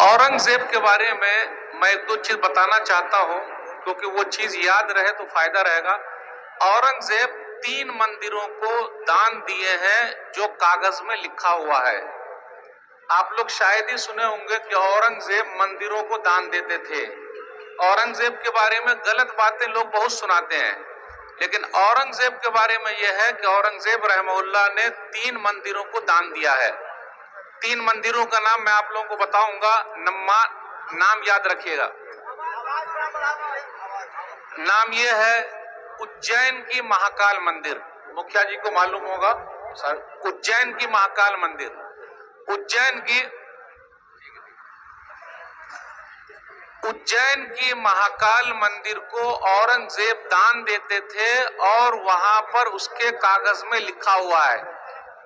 औरंगजेब के बारे में मैं एक दो चीज बताना चाहता हूं, क्योंकि वो चीज याद रहे तो फायदा रहेगा। औरंगजेब 3 मंदिरों को दान दिए हैं जो कागज में लिखा हुआ है। आप लोग शायद ही सुने होंगे कि औरंगजेब मंदिरों को दान देते थे। औरंगजेब के बारे में गलत बातें लोग बहुत सुनाते हैं, लेकिन औरंगजेब के बारे में यह है कि औरंगजेब रहमहुल्लाह ने 3 मंदिरों को दान दिया है। 3 मंदिरों का नाम मैं आप लोगों को बताऊंगा, नाम याद रखिएगा। नाम यह है उज्जैन की महाकाल मंदिर। मुखिया जी को मालूम होगा सर, उज्जैन की महाकाल मंदिर। उज्जैन की महाकाल मंदिर को औरंगजेब दान देते थे और वहां पर उसके कागज में लिखा हुआ है।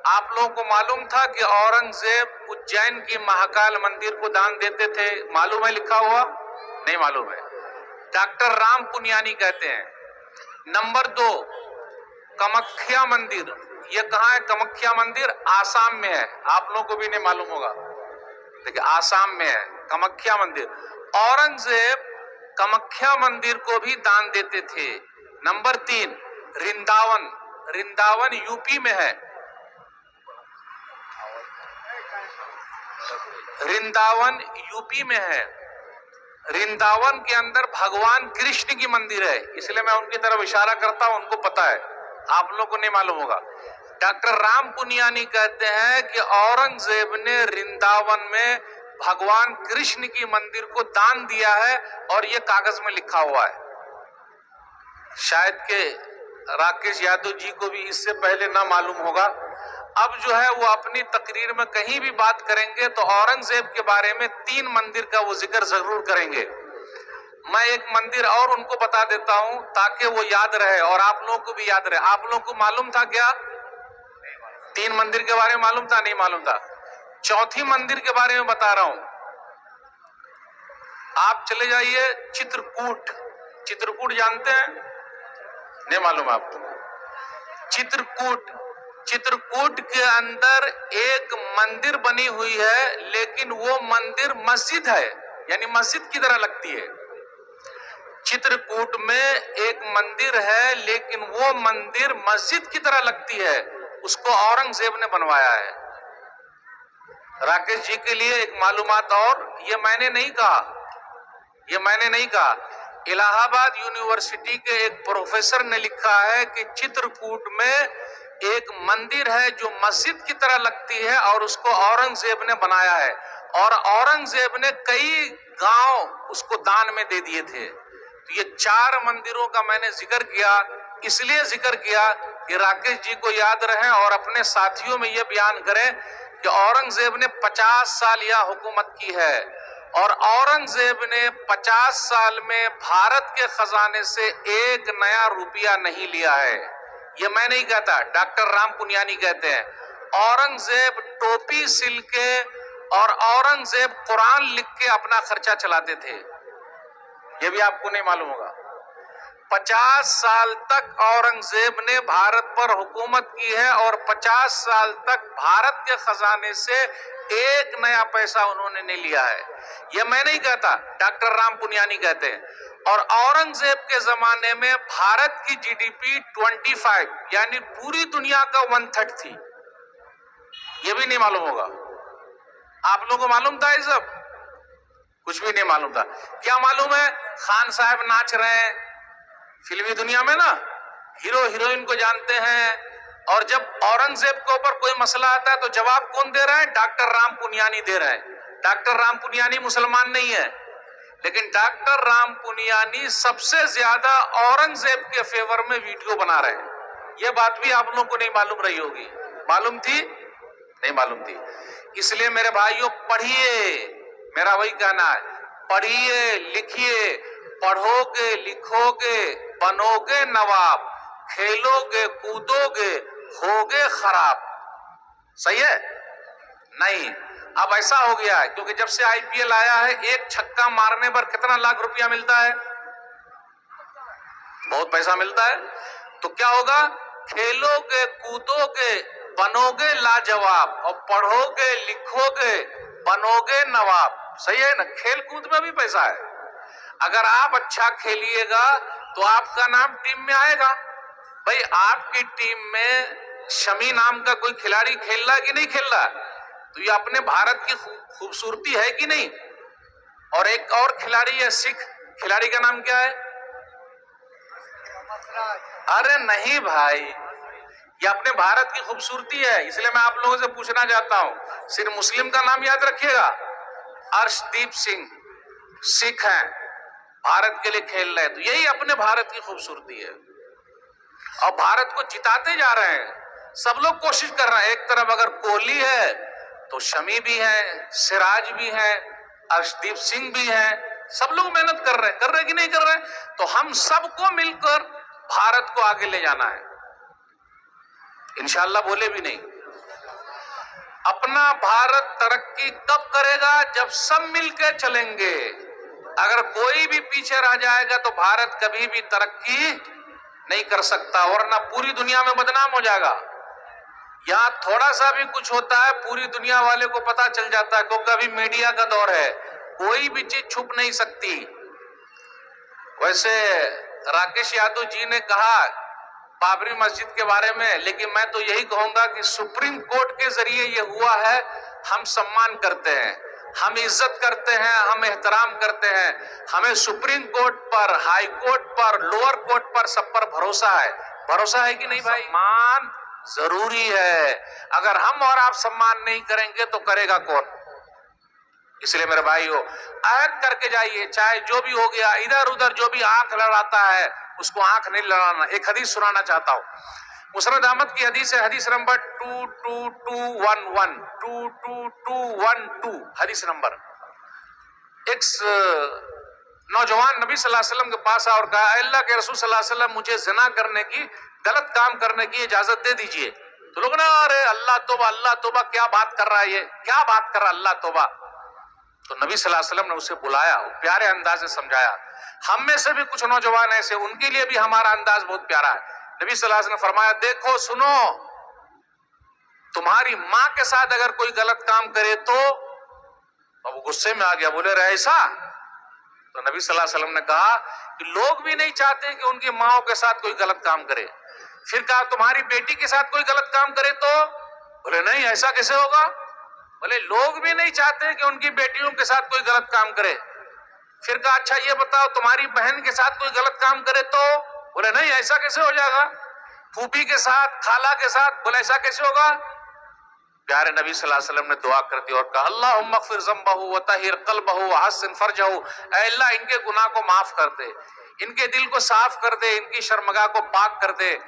आप लोगों को मालूम था कि औरंगजेब उज्जैन की महाकाल मंदिर को दान देते थे? मालूम है लिखा हुआ? नहीं मालूम है। डॉक्टर राम पुनियानी कहते हैं। नंबर 2, कामाख्या मंदिर। ये कहाँ है? कामाख्या मंदिर आसाम में है। आप लोगों को भी नहीं मालूम होगा, देखिए आसाम में है कामाख्या मंदिर। औरंगजेब कामाख्या मंदिर को भी दान देते थे। नंबर 3, रिंदावन यूपी में है। रिंदावन यूपी में है। रिंदावन के अंदर भगवान कृष्ण की मंदिर है, इसलिए मैं उनकी तरफ इशारा करता हूं, उनको पता है, आप लोगों को नहीं मालूम होगा। डॉक्टर राम पुनियानी कहते हैं कि औरंगजेब ने रिंदावन में भगवान कृष्ण की मंदिर को दान दिया है और यह कागज में लिखा हुआ है। शायद के राकेश यादव जी को भी इससे पहले ना मालूम होगा। अब जो है वो अपनी तकरीर में कहीं भी बात करेंगे तो औरंगजेब के बारे में 3 मंदिर का वो जिक्र जरूर करेंगे। मैं एक मंदिर और उनको बता देता हूं ताकि वो याद रहे और आप लोगों को भी याद रहे। आप लोगों को मालूम था क्या? 3 मंदिर के बारे में मालूम था? नहीं मालूम था। चौथी मंदिर के बारे में बता रहा हूं। आप चले जाइए चित्रकूट। चित्रकूट जानते हैं? नहीं मालूम आपको? चित्रकूट के अंदर एक मंदिर बनी हुई है, लेकिन वो मंदिर मस्जिद है, यानी मस्जिद की तरह लगती है। चित्रकूट में एक मंदिर है, लेकिन वो मंदिर मस्जिद की तरह लगती है। उसको औरंगजेब ने बनवाया है। राकेश जी के लिए एक मालूमात और, ये मैंने नहीं कहा, इलाहाबाद यूनिवर्सिटी के एक प्रोफेसर ने लिखा है कि चित्रकूट में एक मंदिर है जो मस्जिद की तरह लगती है और उसको औरंगजेब ने बनाया है, और औरंगजेब ने कई गांव उसको दान में दे दिए थे। तो ये 4 मंदिरों का मैंने जिक्र किया, इसलिए जिक्र किया कि राकेश जी को याद रहे और अपने साथियों में ये बयान करें कि औरंगजेब ने 50 साल यह हुकूमत की है और औरंगजेब ने 50 साल में भारत के खजाने से एक नया रुपया नहीं लिया है। ये मैं नहीं कहता, डॉक्टर राम पुनियानी कहते हैं। औरंगजेब टोपी सिल के और औरंगजेब कुरान लिख के अपना खर्चा चलाते थे। ये भी आपको नहीं मालूम होगा। 50 साल तक औरंगजेब ने भारत पर हुकूमत की है और 50 साल तक भारत के खजाने से एक नया पैसा उन्होंने नहीं लिया है। यह मैं नहीं कहता, डॉक्टर राम पुनियानी कहते हैं। और औरंगजेब के जमाने में भारत की जीडीपी 25, यानी पूरी दुनिया का 1/3 थी। यह भी नहीं मालूम होगा। आप लोगों को मालूम था ये सब? कुछ भी नहीं मालूम था। क्या मालूम है? खान साहब नाच रहे हैं फिल्मी दुनिया में ना, हीरो हीरोइन को जानते हैं, और जब औरंगजेब के ऊपर कोई मसला आता है तो जवाब कौन दे रहा है? डॉक्टर राम पुनियानी दे रहे हैं। डॉक्टर राम पुनियानी मुसलमान नहीं है, लेकिन डॉक्टर राम पुनियानी सबसे ज्यादा औरंगजेब के फेवर में वीडियो बना रहे हैं। यह बात भी आप लोगों को नहीं मालूम रही होगी। मालूम थी? नहीं मालूम थी। इसलिए मेरे भाइयों, पढ़िए, मेरा वही कहना है, पढ़िए लिखिए, पढ़ोगे लिखोगे बनोगे नवाब, खेलोगे कूदोगे होगे खराब। सही है? नहीं, अब ऐसा हो गया है, क्योंकि जब से आईपीएल आया है, एक छक्का मारने पर कितना लाख रुपया मिलता है? बहुत पैसा मिलता है। तो क्या होगा? खेलोगे कूदोगे बनोगे लाजवाब और पढ़ोगे लिखोगे बनोगे नवाब। सही है ना? खेल कूद में भी पैसा है। अगर आप अच्छा खेलिएगा तो आपका नाम टीम में आएगा। भाई आपकी टीम में शमी नाम का कोई खिलाड़ी खेल रहा है कि नहीं खेल रहा? तो ये अपने भारत की खूबसूरती है कि नहीं? और एक और खिलाड़ी है सिख, खिलाड़ी का नाम क्या है? अरे नहीं भाई, ये अपने भारत की खूबसूरती है। इसलिए मैं आप लोगों से पूछना चाहता हूं, सिर्फ मुस्लिम का नाम याद रखिएगा। अर्शदीप सिंह सिख हैं, भारत के लिए खेल रहे हैं, तो यही अपने भारत की खूबसूरती है। और भारत को जिताते जा रहे हैं, सब लोग कोशिश कर रहे हैं। एक तरफ अगर कोहली है तो शमी भी है, सिराज भी है, अर्शदीप सिंह भी है, सब लोग मेहनत कर रहे कि नहीं कर रहे? तो हम सबको मिलकर भारत को आगे ले जाना है, इंशाल्लाह। बोले भी नहीं। अपना भारत तरक्की कब करेगा? जब सब मिलकर चलेंगे। अगर कोई भी पीछे रह जाएगा तो भारत कभी भी तरक्की नहीं कर सकता, वरना पूरी दुनिया में बदनाम हो जाएगा। यहां थोड़ा सा भी कुछ होता है पूरी दुनिया वाले को पता चल जाता है, क्योंकि अभी मीडिया का दौर है, कोई भी चीज छुप नहीं सकती। वैसे राकेश यादव जी ने कहा बाबरी मस्जिद के बारे में, लेकिन मैं तो यही कहूंगा कि सुप्रीम कोर्ट के जरिए ये हुआ है। हम सम्मान करते हैं, हम इज्जत करते हैं, हम एहतराम करते हैं। हमें सुप्रीम कोर्ट पर, हाई कोर्ट पर, लोअर कोर्ट पर, सब पर भरोसा है। भरोसा है कि नहीं भाई? सम्मान जरूरी है। अगर हम और आप सम्मान नहीं करेंगे तो करेगा कौन? इसलिए मेरे भाइयों, अहद करके जाइए, चाहे जो भी हो गया, इधर उधर जो भी आंख लड़ाता है उसको आंख नहीं लड़ाना। एक हदीस सुनाना चाहता हूं, मुस्नद अहमद की हदीस है, हदीस नंबर 22211, 22212 हदीस नंबर। एक नौजवान नबी सल्लल्लाहु अलैहि वसल्लम के पास आया और कहा, अल्लाह के रसूल सल्लल्लाहु अलैहि वसल्लम, मुझे जिना करने की, गलत काम करने की इजाजत दे दीजिए। तो लोग ना, अरे अल्लाह तौबा, क्या बात कर रहा है ये, क्या बात कर रहा है, अल्लाह तौबा। तो नबी सल्लल्लाहु अलैहि वसल्लम ने उसे बुलाया, प्यारे अंदाज से समझाया। हम में से भी कुछ नौजवान ऐसे, उनके लिए भी हमारा अंदाज बहुत प्यारा है। नबी सल्लल्लाहु अलैहि वसल्लम ने फरमाया, देखो सुनो, तुम्हारी माँ के साथ अगर कोई गलत काम करे तो वो गुस्से में आ गया, बोले रहे ऐसा? तो नबी सल्लल्लाहु अलैहि वसल्लम ने कहा कि लोग भी नहीं चाहते कि उनकी माओ के साथ कोई गलत काम करे। फिर कहा, तुम्हारी बेटी के साथ कोई गलत काम करे तो? बोले नहीं, ऐसा कैसे होगा? बोले लोग भी नहीं चाहते कि उनकी बेटियों के साथ कोई गलत काम करे। फिर कहा, अच्छा ये बताओ, तुम्हारी बहन के साथ कोई गलत काम करे तो? बोले नहीं, ऐसा कैसे हो जाएगा? फूफी के साथ, खाला के साथ? बोले ऐसा कैसे होगा? प्यारे नबी सल्लल्लाहु अलैहि वसल्लम ने दुआ कर दी और कहा, अल्लाहुम्मा अग़फ़िर ज़ंबहु व तहिर क़ल्बहु व हस्सिन फ़रजहु। ऐ अल्लाह, इनके गुनाह को माफ कर दे, इनके दिल को साफ कर दे, इनकी शर्मगाह को पाक कर दे।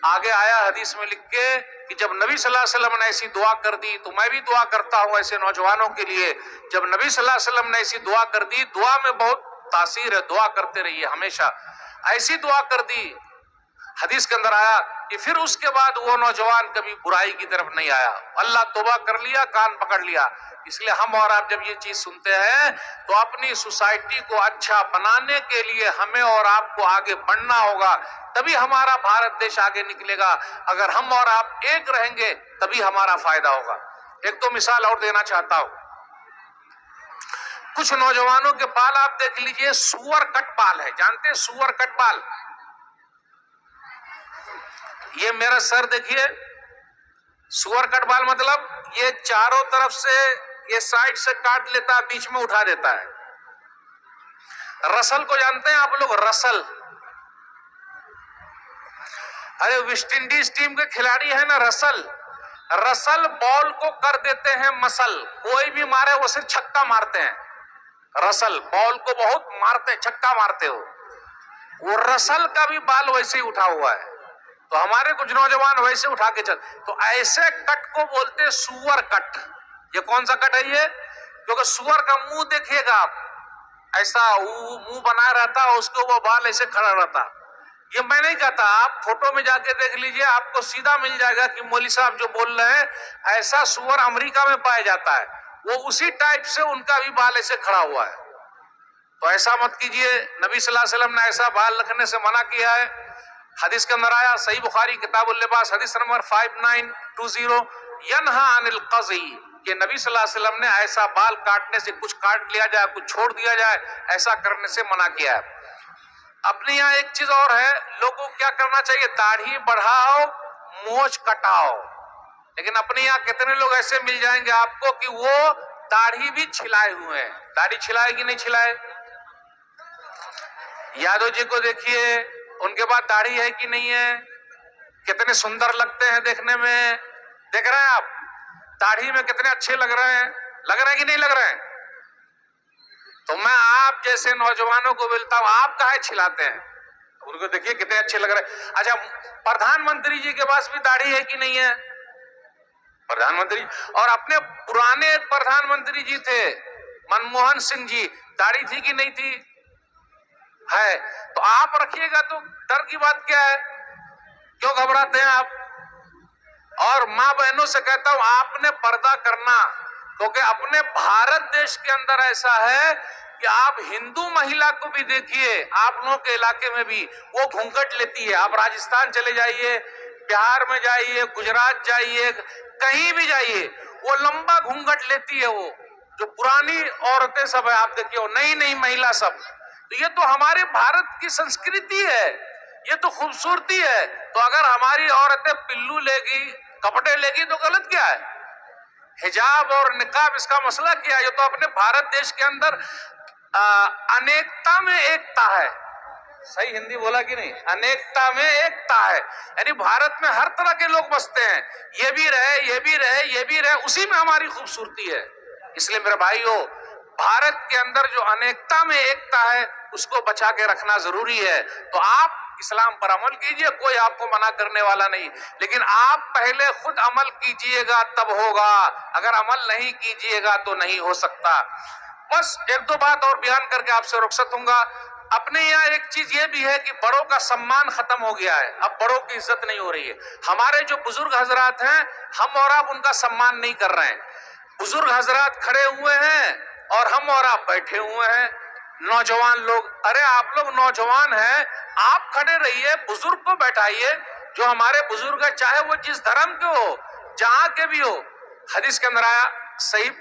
आगे आया हदीस में लिख के कि जब नबी सल्लल्लाहु अलैहि वसल्लम ने ऐसी दुआ कर दी तो मैं भी दुआ करता हूं ऐसे नौजवानों के लिए। जब नबी सल्लल्लाहु अलैहि वसल्लम ने ऐसी दुआ कर दी, दुआ में बहुत तासीर है, दुआ करते रहिए हमेशा। ऐसी दुआ कर दी, हदीस के अंदर आया कि फिर उसके बाद वो नौजवान कभी बुराई की तरफ नहीं आया। अल्लाह तौबा कर लिया, कान पकड़ लिया। इसलिए हम और आप जब ये चीज सुनते हैं तो अपनी सोसाइटी को अच्छा बनाने के लिए हमें और आपको आगे बढ़ना होगा, तभी हमारा भारत देश आगे निकलेगा। अगर हम और आप एक रहेंगे तभी हमारा फायदा होगा। एक तो मिसाल और देना चाहता हूं, कुछ नौजवानों के बाल आप देख लीजिए, सुअर कट बाल है। जानते हैं सुअर कट बाल? ये मेरा सर देखिए, सुअर कट बाल मतलब ये चारों तरफ से, ये साइड से काट लेता है, बीच में उठा देता है। रसल को जानते हैं आप लोग? रसल, अरे वेस्ट इंडीज टीम के खिलाड़ी है ना रसल, रसल बॉल को कर देते हैं मसल, कोई भी मारे वो सिर्फ छक्का मारते हैं। रसल बॉल को बहुत मारते, छक्का मारते हो। वो रसल का भी बाल वैसे ही उठा हुआ है। तो हमारे कुछ नौजवान वैसे उठा के चल, तो ऐसे कट को बोलते सुअर कट। ये कौन सा कट है ये? क्योंकि सुअर का मुंह देखिएगा आप, ऐसा मुंह बना रहता है, उसको वो बाल ऐसे खड़ा रहता। ये मैं नहीं कहता, आप फोटो में जाके देख लीजिए, आपको सीधा मिल जाएगा कि मौली साहब जो बोल रहे हैं ऐसा सुअर अमेरिका में पाया जाता है। वो उसी टाइप से उनका भी बाल ऐसे खड़ा हुआ है। तो ऐसा मत कीजिए, नबी सल्लल्लाहु अलैहि वसल्लम ने ऐसा बाल रखने से मना किया है। हदीस के अंदर आया, सही बुखारी किताबुल लिबास हदीस नंबर 5920, यनहा अनिल क़ज़ी, कि नबी सल्लल्लाहु अलैहि वसल्लम ने ऐसा बाल काटने से, कुछ काट लिया जाए कुछ छोड़ दिया जाए, ऐसा करने से मना किया है। अपने यहाँ एक चीज और है, लोगों को क्या करना चाहिए, दाढ़ी बढ़ाओ मूंछ कटाओ, लेकिन अपने यहाँ कितने लोग ऐसे मिल जाएंगे आपको कि वो दाढ़ी भी छिलाए हुए हैं। दाढ़ी छिलाए कि नहीं छिलाए? यादव जी को देखिए, उनके पास दाढ़ी है कि नहीं है, कितने सुंदर लगते हैं देखने में, देख रहे हैं आप, दाढ़ी में कितने अच्छे लग रहे हैं, लग रहे हैं कि नहीं लग रहे हैं? तो मैं आप जैसे नौजवानों को बोलता हूं, आप काहे छिलाते हैं, उनको देखिए कितने अच्छे लग रहे हैं। अच्छा, प्रधानमंत्री जी के पास भी दाढ़ी है कि नहीं है? प्रधानमंत्री, और अपने पुराने प्रधानमंत्री जी थे मनमोहन सिंह जी, दाढ़ी थी कि नहीं थी? है। तो आप रखिएगा तो डर की बात क्या है, क्यों घबराते हैं आप? और मां बहनों से कहता हूं, आपने पर्दा करना, क्योंकि अपने भारत देश के अंदर ऐसा है कि आप हिंदू महिला को भी देखिए, आप लोगों के इलाके में भी वो घूंघट लेती है। आप राजस्थान चले जाइए, बिहार में जाइए, गुजरात जाइए, कहीं भी जाइए, वो लंबा घूंघट लेती है। वो जो पुरानी औरतें सब है, आप देखिए, नई नई महिला सब। तो ये तो हमारे भारत की संस्कृति है, ये तो खूबसूरती है। तो अगर हमारी औरतें पिल्लू लेगी, कपड़े लेगी, तो गलत क्या है? हिजाब और निकाब, इसका मसला क्या है? ये तो अपने भारत देश के अंदर अनेकता में एकता है। सही हिंदी बोला कि नहीं? अनेकता में एकता है, यानी भारत में हर तरह के लोग बसते हैं, ये भी रहे, ये भी रहे, ये भी रहे, उसी में हमारी खूबसूरती है। इसलिए मेरे भाइयों, भारत के अंदर जो अनेकता में एकता है, उसको बचा के रखना जरूरी है। तो आप इस्लाम पर अमल कीजिए, कोई आपको मना करने वाला नहीं, लेकिन आप पहले खुद अमल कीजिएगा तब होगा, अगर अमल नहीं कीजिएगा तो नहीं हो सकता। बस एक दो बात और बयान करके आपसे रुखसत दूंगा। अपने यहाँ एक चीज ये भी है कि बड़ों का सम्मान खत्म हो गया है, अब बड़ों की इज्जत नहीं हो रही है। हमारे जो बुजुर्ग हजरात हैं, हम और आप उनका सम्मान नहीं कर रहे हैं। बुजुर्ग हजरात खड़े हुए हैं और हम और आप बैठे हुए हैं। नौजवान लोग, अरे आप लोग नौजवान हैं, आप खड़े रहिए, बुजुर्ग को बैठाइए। जो हमारे बुजुर्ग है, चाहे वो जिस धर्म के हो, जहां के भी हो। हदीस के अंदर आया, सही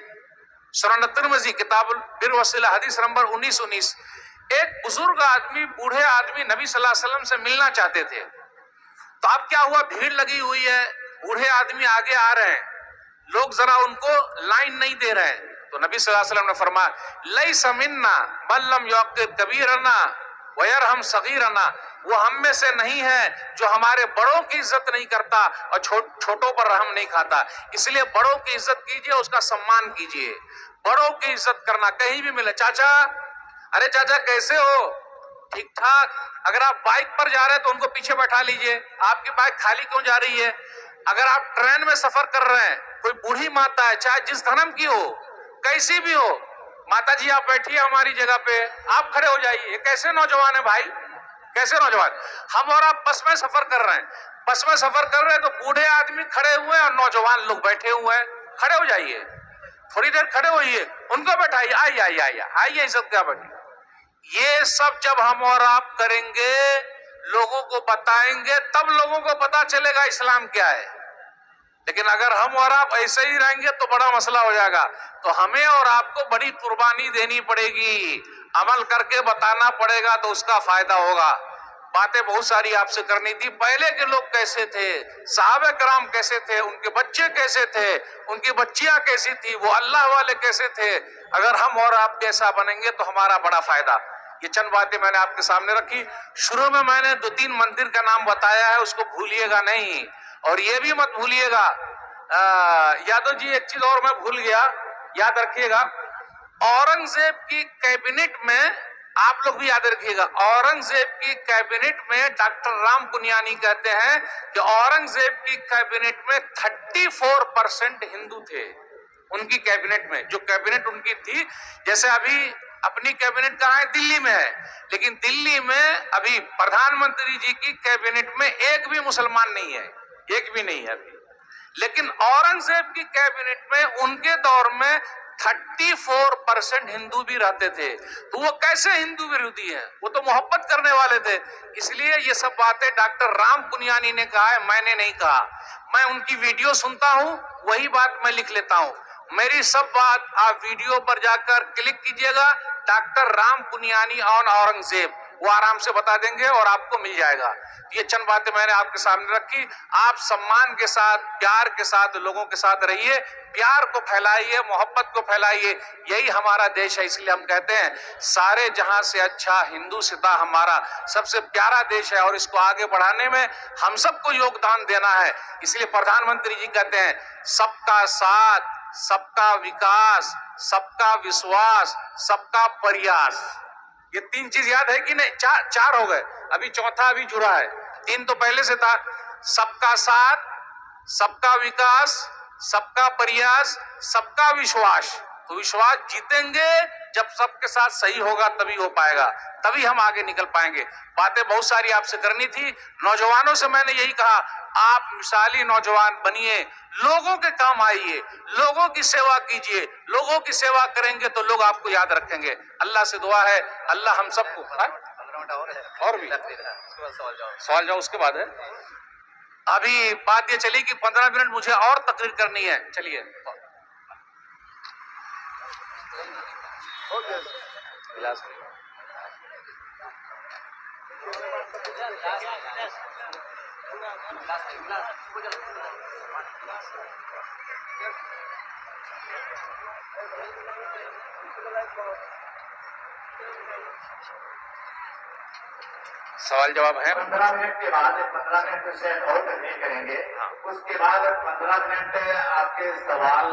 सुनन तिरमिज़ी किताबुल बिर वसीला हदीस नंबर 1919, एक बुजुर्ग आदमी, बूढ़े आदमी नबी सल्लल्लाहु अलैहि वसल्लम से मिलना चाहते थे। तो अब क्या हुआ, भीड़ लगी हुई है, बूढ़े आदमी आगे आ रहे हैं, लोग जरा उनको लाइन नहीं दे रहे हैं। तो नबी सल्लल्लाहु अलैहि वसल्लम ने फरमाया, लैसा मिन्ना मन लम युक़्क़िर कबीरना व यरहम सगीरना, वो हम में से नहीं है जो हमारे बड़ों की इज्जत नहीं करता और छोटों पर रहम नहीं खाता। इसलिए बड़ों की इज्जत कीजिए, उसका सम्मान कीजिए। बड़ों की इज्जत करना, कहीं भी मिले, चाचा, अरे चाचा कैसे हो, ठीक ठाक। अगर आप बाइक पर जा रहे हैं तो उनको पीछे बैठा लीजिए, आपकी बाइक खाली क्यों जा रही है? अगर आप ट्रेन में सफर कर रहे हैं, कोई बूढ़ी माता है, चाहे जिस धर्म की हो, कैसी भी हो, माता जी आप बैठिए हमारी जगह पे, आप खड़े हो जाइए। कैसे नौजवान है भाई, कैसे नौजवान? हम और आप बस में सफर कर रहे हैं, बस में सफर कर रहे हैं तो बूढ़े आदमी खड़े हुए हैं और नौजवान लोग बैठे हुए हैं, खड़े हो जाइए, थोड़ी देर खड़े होइए, उनको बैठाइए, आइए आइए आइए आइए, इज्जत क्या बैठी। ये सब जब हम और आप करेंगे, लोगों को बताएंगे, तब लोगों को पता चलेगा इस्लाम क्या है। लेकिन अगर हम और आप ऐसे ही रहेंगे तो बड़ा मसला हो जाएगा। तो हमें और आपको बड़ी कुर्बानी देनी पड़ेगी, अमल करके बताना पड़ेगा, तो उसका फायदा होगा। बातें बहुत सारी आपसे करनी थी, पहले के लोग कैसे थे, साहबे कराम कैसे थे, उनके बच्चे कैसे थे, उनकी बच्चियां कैसी थी, वो अल्लाह वाले कैसे थे। अगर हम और आप जैसा बनेंगे तो हमारा बड़ा फायदा। ये चंद बातें मैंने आपके सामने रखी। शुरू में मैंने 2-3 मंदिर का नाम बताया है, उसको भूलिएगा नहीं। और ये भी मत भूलिएगा, यादव जी एक चीज और मैं भूल गया, याद रखिएगा, औरंगजेब की कैबिनेट में, आप लोग भी याद रखिएगा, औरंगजेब की कैबिनेट में डॉक्टर राम पुनियानी कहते हैं कि औरंगजेब की कैबिनेट में 34% हिंदू थे। उनकी कैबिनेट में, जो कैबिनेट उनकी थी, जैसे अभी अपनी कैबिनेट कहाँ है, दिल्ली में है, लेकिन दिल्ली में अभी प्रधानमंत्री जी की कैबिनेट में एक भी मुसलमान नहीं है, एक भी नहीं है अभी। लेकिन औरंगजेब की कैबिनेट में उनके दौर में 34% हिंदू भी रहते थे। तो वो कैसे हिंदू विरोधी हैं? वो तो मोहब्बत करने वाले थे। इसलिए ये सब बातें डॉक्टर राम पुनियानी ने कहा है, मैंने नहीं कहा। मैं उनकी वीडियो सुनता हूं, वही बात मैं लिख लेता हूं। मेरी सब बात आप वीडियो पर जाकर क्लिक कीजिएगा, डॉक्टर राम पुनियानी ऑन औरंगजेब, वो आराम से बता देंगे और आपको मिल जाएगा। ये चंद बातें मैंने आपके सामने रखी। आप सम्मान के साथ, प्यार के साथ लोगों के साथ रहिए, प्यार को फैलाइए, मोहब्बत को फैलाइए। यही हमारा देश है। इसलिए हम कहते हैं सारे जहां से अच्छा हिंदुस्तान हमारा सबसे प्यारा देश है और इसको आगे बढ़ाने में हम सबको योगदान देना है। इसलिए प्रधानमंत्री जी कहते हैं सबका साथ, सबका विकास, सबका विश्वास, सबका प्रयास। ये तीन चीज याद है कि नहीं? चार हो गए, अभी चौथा अभी जुड़ा है। तीन तो पहले से था, सबका साथ, सबका विकास, सबका प्रयास, सबका विश्वास। तो विश्वास जीतेंगे जब सबके साथ सही होगा, तभी हो पाएगा, तभी हम आगे निकल पाएंगे। बातें बहुत सारी आपसे करनी थी। नौजवानों से मैंने यही कहा, आप मिसाली नौजवान बनिए, लोगों के काम आइए, लोगों की सेवा कीजिए। लोगों की सेवा करेंगे तो लोग आपको याद रखेंगे। अल्लाह से दुआ है, अल्लाह हम सबको। और भी सवाल जाओ उसके बाद है। अभी बात ये चली कि 15 मिनट मुझे और तकरीर करनी है। चलिए सवाल जवाब है। 15 मिनट के बाद 15 मिनट से और तकरीर करेंगे। उसके बाद 15 मिनट आपके सवाल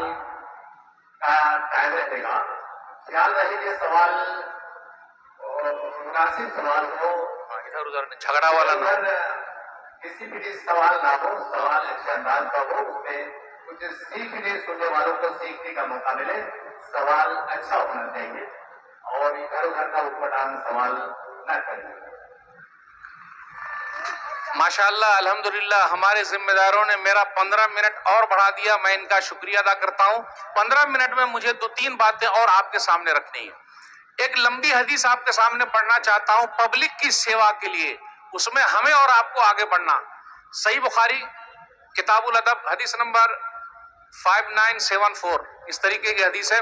का टाइम रहेगा। ख्याल रहे कि सवाल मुनासिब सवाल हो, इधर उधर झगड़ा वाला ना, किसी भी सवाल ना हो, सवाल अच्छे अंदाज का हो, उसमें कुछ सीखने सुनने वालों को सीखने का मौका मिले। सवाल अच्छा होना चाहिए और इधर उधर का उठपटांग सवाल न करें। माशाअल्लाह, अल्हम्दुलिल्लाह, हमारे जिम्मेदारों ने मेरा 15 मिनट और बढ़ा दिया। मैं इनका शुक्रिया अदा करता हूं। 15 मिनट में मुझे 2-3 बातें और आपके सामने रखनी है। एक लंबी हदीस आपके सामने पढ़ना चाहता हूं पब्लिक की सेवा के लिए, उसमें हमें और आपको आगे बढ़ना। सही बुखारी किताबुल अदब हदीस नंबर 5974 इस तरीके की हदीस है,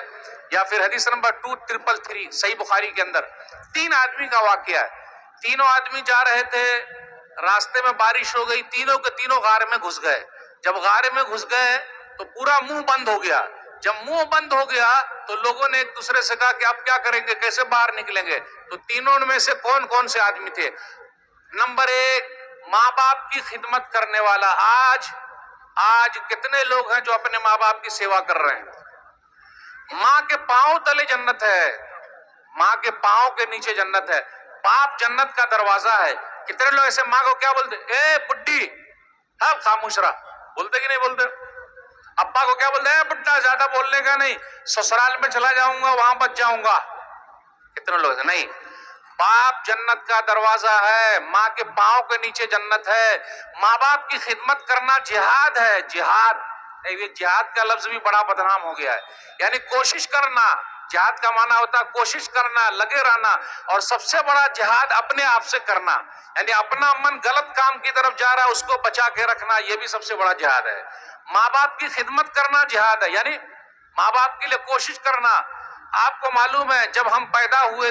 या फिर हदीस नंबर 2333 सही बुखारी के अंदर। 3 आदमी का वाकया है। तीनों आदमी जा रहे थे, रास्ते में बारिश हो गई, तीनों के तीनों गारे में घुस गए। जब गारे में घुस गए तो पूरा मुंह बंद हो गया। जब मुंह बंद हो गया तो लोगों ने एक दूसरे से कहा कि आप क्या करेंगे, कैसे बाहर निकलेंगे? तो तीनों में से कौन कौन से आदमी थे? नंबर 1, माँ बाप की खिदमत करने वाला। आज कितने लोग हैं जो अपने माँ बाप की सेवा कर रहे हैं? माँ के पांव तले जन्नत है, माँ के पांव के नीचे जन्नत है। बाप जन्नत का दरवाजा है। कितने लोग ऐसे माँ को क्या बोलते? ए बुड्ढी, हाँ खामोश रहा, बोलते कि नहीं बोलते? अब्बा को क्या बोलते हैं? बुड्ढा, ज्यादा बोलने का नहीं, ससुराल में चला जाऊंगा, वहां बच जाऊंगा। कितने लोग नहीं। बाप जन्नत का दरवाजा है, माँ के पांव के नीचे जन्नत है। माँ बाप की खिदमत करना जिहाद है। जिहाद, ये जिहाद का लफ्ज भी बड़ा बदनाम हो गया है। यानी कोशिश करना, जिहाद का माना होता है कोशिश करना, लगे रहना। और सबसे बड़ा जिहाद अपने आप से करना, यानी अपना मन गलत काम की तरफ जा रहा है, उसको बचा के रखना, यह भी सबसे बड़ा जिहाद है। माँ बाप की खिदमत करना जिहाद है, यानी माँ बाप के लिए कोशिश करना। आपको मालूम है जब हम पैदा हुए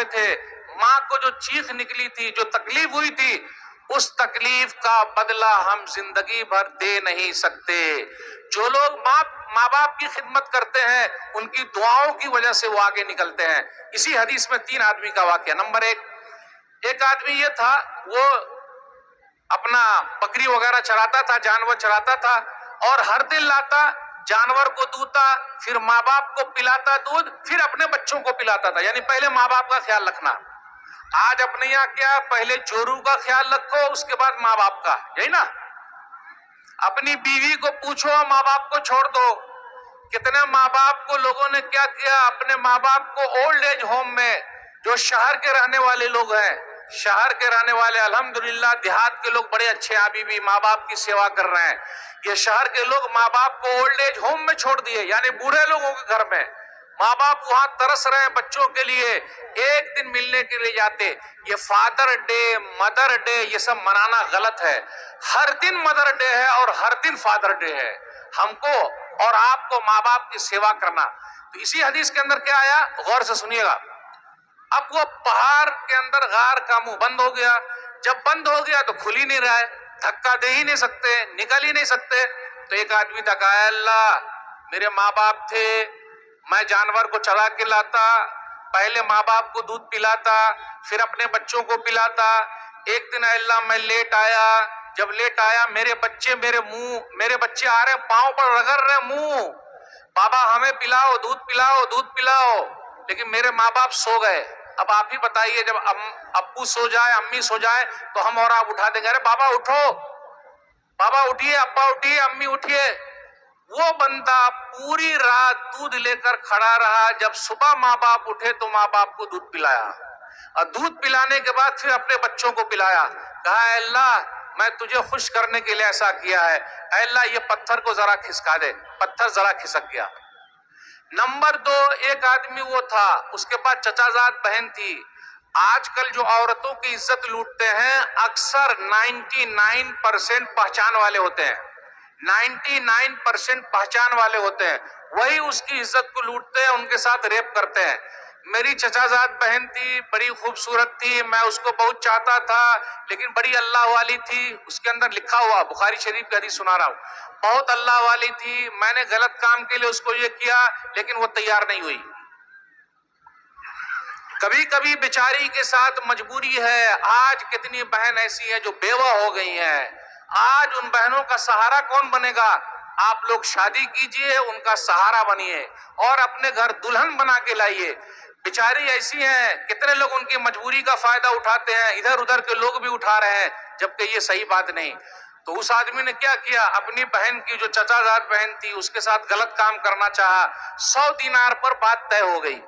थे, माँ को जो चीख निकली थी, जो तकलीफ हुई थी, उस तकलीफ का बदला हम जिंदगी भर दे नहीं सकते। जो लोग माँ बाप की खिदमत करते हैं, उनकी दुआओं की वजह से वो आगे निकलते हैं। इसी हदीस में 3 आदमी का वाकया। नंबर 1, एक आदमी ये था, वो अपना बकरी वगैरह चराता था, जानवर चराता था, और हर दिन लाता, जानवर को दूता, फिर माँ बाप को पिलाता दूध, फिर अपने बच्चों को पिलाता था। यानी पहले माँ बाप का ख्याल रखना। आज अपने यहाँ क्या, पहले जोरू का ख्याल रखो, उसके बाद माँ बाप का, यही ना? अपनी बीवी को पूछो, माँ बाप को छोड़ दो। कितने माँ बाप को लोगों ने क्या किया, अपने माँ बाप को ओल्ड एज होम में, जो शहर के रहने वाले लोग हैं, शहर के रहने वाले, अल्हम्दुलिल्लाह देहात के लोग बड़े अच्छे हैं, अभी भी माँ बाप की सेवा कर रहे हैं। ये शहर के लोग माँ बाप को ओल्ड एज होम में छोड़ दिए, यानी बूढ़े लोगों के घर में। माँ बाप वहां तरस रहे हैं बच्चों के लिए, एक दिन मिलने के लिए जाते। ये फादर डे, मदर डे, ये सब मनाना गलत है। हर दिन मदर डे है और हर दिन फादर डे है। हमको और आपको माँ बाप की सेवा करना। तो इसी हदीस के अंदर क्या आया, गौर से सुनिएगा। अब वो पहाड़ के अंदर गार का मुंह बंद हो गया। जब बंद हो गया तो खुल ही नहीं रहा है, धक्का दे ही नहीं सकते, निकल ही नहीं सकते। तो एक आदमी था, कहा अल्लाह, मेरे माँ बाप थे, मैं जानवर को चरा के लाता, पहले माँ बाप को दूध पिलाता, फिर अपने बच्चों को पिलाता। एक दिन अल्लाह मैं लेट आया, जब लेट आया मेरे बच्चे आ रहे हैं, पांव पर रगड़ रहे मुंह, बाबा हमें पिलाओ, दूध पिलाओ, दूध पिलाओ। लेकिन मेरे माँ बाप सो गए। अब आप ही बताइए, जब अब्बू सो जाए, अम्मी सो जाए, तो हम और आप उठा देंगे, अरे बाबा उठो, बाबा उठिए, अब्बा उठिए, अम्मी उठिए। वो बंदा पूरी रात दूध लेकर खड़ा रहा। जब सुबह माँ बाप उठे तो माँ बाप को दूध पिलाया, और दूध पिलाने के बाद फिर अपने बच्चों को पिलाया। कहा अल्लाह, मैं तुझे खुश करने के लिए ऐसा किया है, अल्लाह ये पत्थर को जरा खिसका दे। पत्थर जरा खिसक गया। नंबर 2, एक आदमी वो था, उसके पास चचाजाद बहन थी। आजकल जो औरतों की इज्जत लूटते हैं, अक्सर 99% पहचान वाले होते हैं, 99% पहचान वाले होते हैं, वही उसकी इज्जत को लूटते हैं, उनके साथ रेप करते हैं। मेरी चचाजाद बहन थी, बड़ी खूबसूरत थी, मैं उसको बहुत चाहता था, लेकिन बड़ी अल्लाह वाली थी। उसके अंदर लिखा हुआ, बुखारी शरीफ की हदीस सुना रहा हूं, बहुत अल्लाह वाली थी। मैंने गलत काम के लिए उसको ये किया, लेकिन वो तैयार नहीं हुई। कभी कभी बेचारी के साथ मजबूरी है। आज कितनी बहन ऐसी है जो बेवा हो गई हैं। आज उन बहनों का सहारा कौन बनेगा? आप लोग शादी कीजिए, उनका सहारा बनिए और अपने घर दुल्हन बना के लाइए। बेचारी ऐसी हैं, कितने लोग उनकी मजबूरी का फायदा उठाते हैं, इधर उधर के लोग भी उठा रहे हैं, जबकि ये सही बात नहीं। तो उस आदमी ने क्या किया, अपनी बहन की जो चचाजाद बहन थी उसके साथ गलत काम करना चाहा। 100 दिनार पर बात तय हो गई।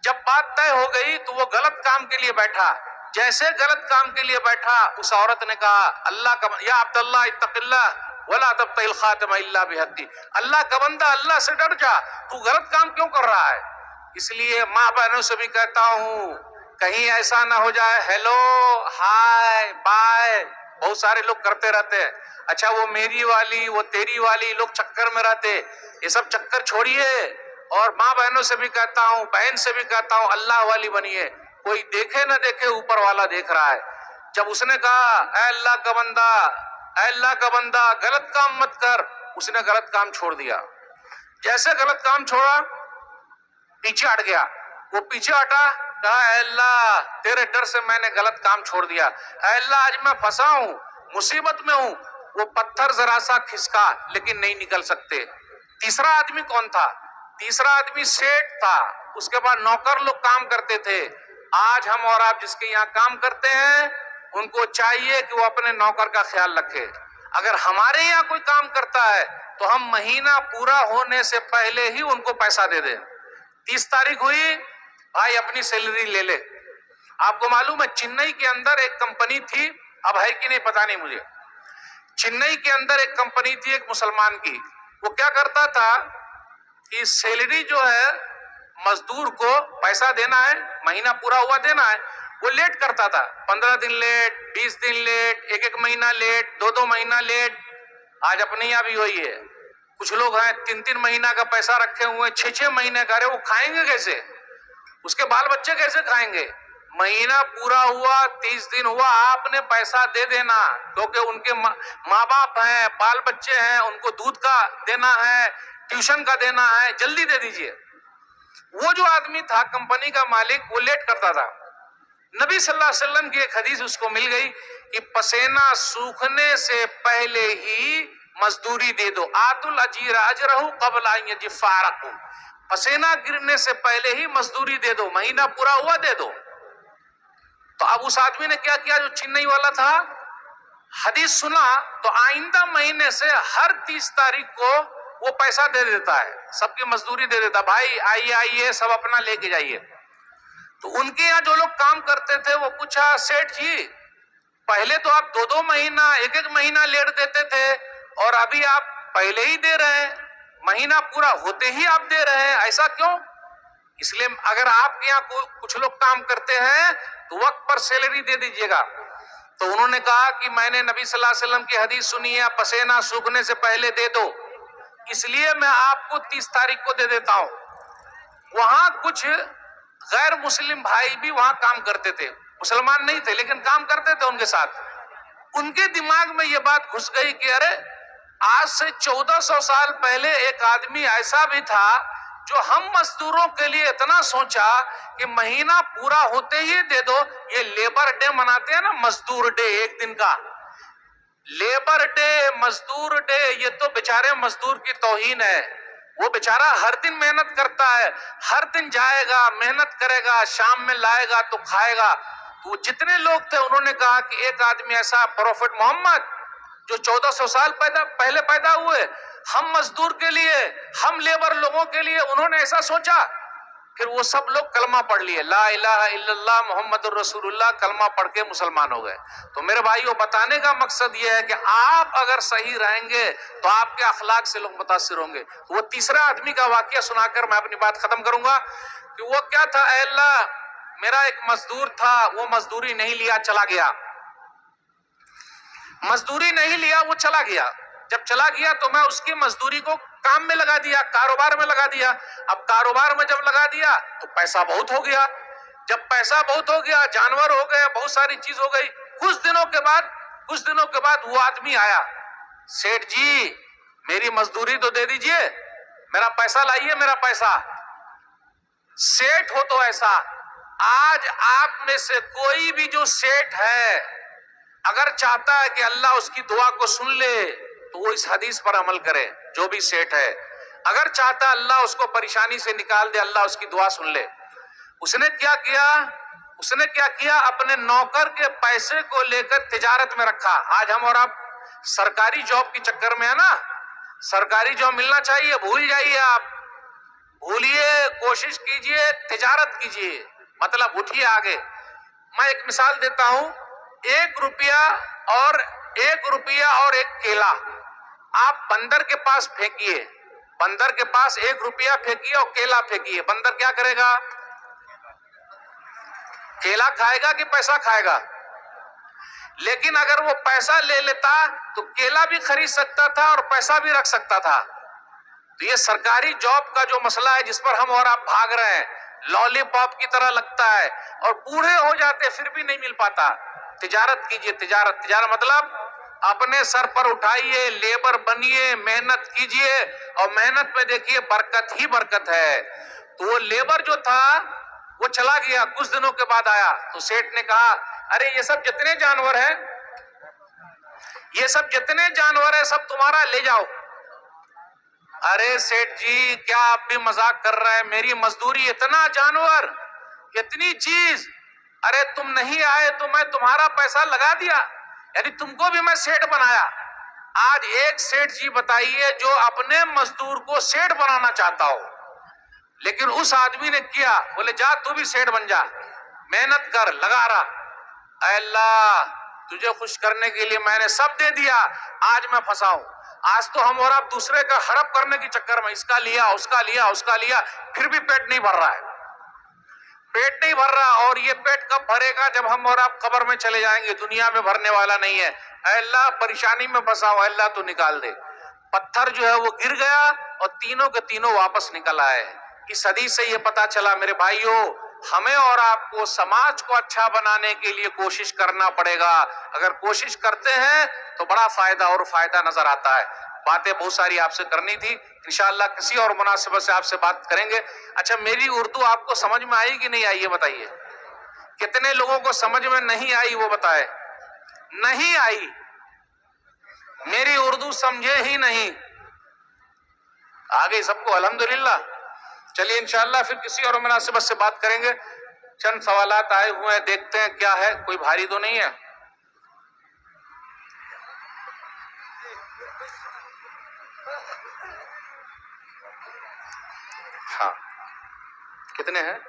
जब बात तय हो गई तो वो गलत काम के लिए बैठा। जैसे गलत काम के लिए बैठा, उस औरत ने कहा, अल्लाह का या अब्दुल्लाह इत्तक़िल्लाह वला तब्तग़िल ख़ातिमा इल्ला बिहक़्क़ी, अल्लाह का बंदा, अल्लाह से डर जा, तू गलत काम क्यों कर रहा है? इसलिए माँ बहनों से भी कहता हूं, कहीं ऐसा ना हो जाए हेलो हाय बाय बहुत सारे लोग करते रहते हैं। अच्छा वो मेरी वाली, वो तेरी वाली, लोग चक्कर में रहते। ये सब चक्कर छोड़िए। और माँ बहनों से भी कहता हूँ, बहन से भी कहता हूँ, अल्लाह वाली बनिए। कोई देखे ना देखे, ऊपर वाला देख रहा है। जब उसने कहा, ऐ अल्लाह का बंदा, ऐ अल्लाह का बंदा, गलत काम मत कर, उसने गलत काम छोड़ दिया। जैसे गलत काम छोड़ा, पीछे हट गया। वो पीछे हटा, कहा ऐ अल्लाह, तेरे डर से मैंने गलत काम छोड़ दिया। ऐ अल्लाह, आज मैं फंसा हूं, मुसीबत में हूं। वो पत्थर जरा सा खिसका, लेकिन नहीं निकल सकते। तीसरा आदमी कौन था? तीसरा आदमी सेठ था, उसके बाद नौकर लोग काम करते थे। आज हम और आप जिसके यहाँ काम करते हैं, उनको चाहिए कि वो अपने नौकर का ख्याल रखे। अगर हमारे यहाँ कोई काम करता है तो हम महीना पूरा होने से पहले ही उनको पैसा दे दें। 30 तारीख हुई, भाई अपनी सैलरी ले ले। आपको मालूम है, चेन्नई के अंदर एक कंपनी थी, अब है कि नहीं पता नहीं मुझे। चेन्नई के अंदर एक कंपनी थी, एक मुसलमान की। वो क्या करता था कि सैलरी जो है, मजदूर को पैसा देना है, महीना पूरा हुआ देना है, वो लेट करता था। 15 दिन लेट, 20 दिन लेट, एक महीना लेट, 2 महीना लेट। आज अपने यहाँ भी वही है। कुछ लोग हैं 3 महीना का पैसा रखे हुए, 6 महीने का। वो खाएंगे कैसे? उसके बाल बच्चे कैसे खाएंगे? महीना पूरा हुआ, 30 दिन हुआ, आपने पैसा दे देना, क्योंकि उनके माँ बाप हैं, बाल बच्चे हैं, उनको दूध का देना है, ट्यूशन का देना है, जल्दी दे दीजिए। वो जो आदमी था, कंपनी का मालिक, वो लेट करता था। नबी सल्लल्लाहु अलैहि वसल्लम की एक हदीस उसको मिल गई कि पसीना सूखने से पहले ही मजदूरी दे दो। आतुल अजीरा अजरहु क़ब्ल अन यजफ़ारहु, पसीना गिरने से पहले ही मजदूरी दे दो, महीना पूरा हुआ दे दो। तो अब उस आदमी ने क्या किया, जो चेन्नई वाला था, हदीस सुना तो आइंदा महीने से हर 30 तारीख को वो पैसा दे देता है, सबकी मजदूरी दे देता। भाई आइए आइए, सब अपना लेके जाइए। तो उनके यहाँ जो लोग काम करते थे, वो पूछा, सेठ जी पहले तो आप 2 महीना, 1 महीना लेट देते थे, और अभी आप पहले ही दे रहे हैं, महीना पूरा होते ही आप दे रहे हैं, ऐसा क्यों? इसलिए अगर आपके यहाँ कुछ लोग काम करते हैं तो वक्त पर सैलरी दे दीजिएगा। तो उन्होंने कहा कि मैंने नबी सल्लल्लाहु अलैहि वसल्लम की हदीस सुनी है, पसीना सूखने से पहले दे दो, इसलिए मैं आपको 30 तारीख को दे देता हूं। वहां कुछ गैर मुस्लिम भाई भी वहां काम करते थे, मुसलमान नहीं थे लेकिन काम करते थे उनके साथ। उनके दिमाग में यह बात घुस गई कि अरे आज से 1400 साल पहले एक आदमी ऐसा भी था जो हम मजदूरों के लिए इतना सोचा कि महीना पूरा होते ही दे दो। ये लेबर डे मनाते हैं ना, मजदूर डे, एक दिन का लेबर डे, मजदूर डे, ये तो बेचारे मजदूर की तौहीन है। वो बेचारा हर दिन मेहनत करता है, हर दिन जाएगा, मेहनत करेगा, शाम में लाएगा तो खाएगा। तो जितने लोग थे उन्होंने कहा कि एक आदमी ऐसा, प्रोफेट मोहम्मद जो 1400 साल पहले पैदा हुए, हम मजदूर के लिए, हम लेबर लोगों के लिए उन्होंने ऐसा सोचा। फिर वो सब लोग कलमा पढ़ लिए, ला इलाहा इल्लल्लाह मुहम्मदुर रसूलुल्लाह, कलमा पढ़ के मुसलमान हो गए। तो मेरे भाइयों, बताने का मकसद ये है कि आप अगर सही रहेंगे तो आपके अखलाक से लोग मुतासिर होंगे। तो वो तीसरा आदमी का वाकया सुनाकर मैं अपनी बात खत्म करूंगा कि वो क्या था। ऐ अल्लाह, मेरा एक मजदूर था, वो मजदूरी नहीं लिया, चला गया, मजदूरी नहीं लिया, वो चला गया। जब चला गया तो मैं उसकी मजदूरी को काम में लगा दिया, कारोबार में लगा दिया। अब कारोबार में जब लगा दिया तो पैसा बहुत हो गया। जब पैसा बहुत हो गया, जानवर हो गए, बहुत सारी चीज हो गई। कुछ दिनों के बाद वो आदमी आया, सेठ जी मेरी मजदूरी तो दे दीजिए, मेरा पैसा लाइए, मेरा पैसा। सेठ हो तो ऐसा, आज आप में से कोई भी जो सेठ है, अगर चाहता है कि अल्लाह उसकी दुआ को सुन ले तो वो इस हदीस पर अमल करे। जो भी सेठ है, अगर चाहता अल्लाह उसको परेशानी से निकाल दे, अल्लाह उसकी दुआ सुन ले। उसने क्या किया, अपने नौकर के पैसे को लेकर तिजारत में रखा। आज हम और आप सरकारी जॉब के चक्कर में है ना, सरकारी जॉब मिलना चाहिए, भूल जाइए, आप भूलिए, कोशिश कीजिए, तिजारत कीजिए, मतलब उठिए आगे। मैं एक मिसाल देता हूं, 1 रुपया और एक केला आप बंदर के पास फेंकिए, बंदर के पास 1 रुपया फेंकिए और केला फेंकिए, बंदर क्या करेगा? केला खाएगा कि पैसा खाएगा? लेकिन अगर वो पैसा ले लेता तो केला भी खरीद सकता था और पैसा भी रख सकता था। तो ये सरकारी जॉब का जो मसला है जिस पर हम और आप भाग रहे हैं, लॉलीपॉप की तरह लगता है और बूढ़े हो जाते फिर भी नहीं मिल पाता। तिजारत कीजिए, तिजारत मतलब अपने सर पर उठाइए, लेबर बनिए, मेहनत कीजिए और मेहनत में देखिए बरकत ही बरकत है। तो वो लेबर जो था वो चला गया, कुछ दिनों के बाद आया तो सेठ ने कहा, अरे ये सब जितने जानवर है सब तुम्हारा, ले जाओ। अरे सेठ जी क्या आप भी मजाक कर रहे हैं? मेरी मजदूरी, इतना जानवर, इतनी चीज, अरे तुम नहीं आए तो मैं तुम्हारा पैसा लगा दिया, यानी तुमको भी मैं सेठ बनाया। आज एक सेठ जी बताइए जो अपने मजदूर को सेठ बनाना चाहता हो, लेकिन उस आदमी ने किया, बोले जा तू भी सेठ बन जा, मेहनत कर, लगा रहा। अल्लाह, तुझे खुश करने के लिए मैंने सब दे दिया, आज मैं फंसा हूं। आज तो हम और आप दूसरे का हड़प करने के चक्कर में इसका लिया, उसका लिया, फिर भी पेट नहीं भर रहा है, पेट नहीं भर रहा। और ये पेट कब भरेगा? जब हम और आप कब्र में चले जाएंगे, दुनिया में भरने वाला नहीं है। अल्लाह, परेशानी में फंसा हूं, अल्लाह तू निकाल दे। पत्थर जो है वो गिर गया और तीनों के तीनों वापस निकल आए। इस हदीस से ये पता चला मेरे भाइयों, हमें और आपको समाज को अच्छा बनाने के लिए कोशिश करना पड़ेगा। अगर कोशिश करते हैं तो बड़ा फायदा नजर आता है। बातें बहुत सारी आपसे करनी थी, इंशाअल्लाह किसी और मुनासिबत से आपसे बात करेंगे। अच्छा, मेरी उर्दू आपको समझ में आई कि नहीं आई ये बताइए? कितने लोगों को समझ में नहीं आई वो बताए? नहीं आई, मेरी उर्दू समझे ही नहीं, आ गई सबको, अल्हम्दुलिल्लाह। चलिए इंशाअल्लाह फिर किसी और मुनासिबत से बात करेंगे। चंद सवालात आए हुए हैं, देखते हैं क्या है, कोई भारी तो नहीं है? हाँ, कितने हैं?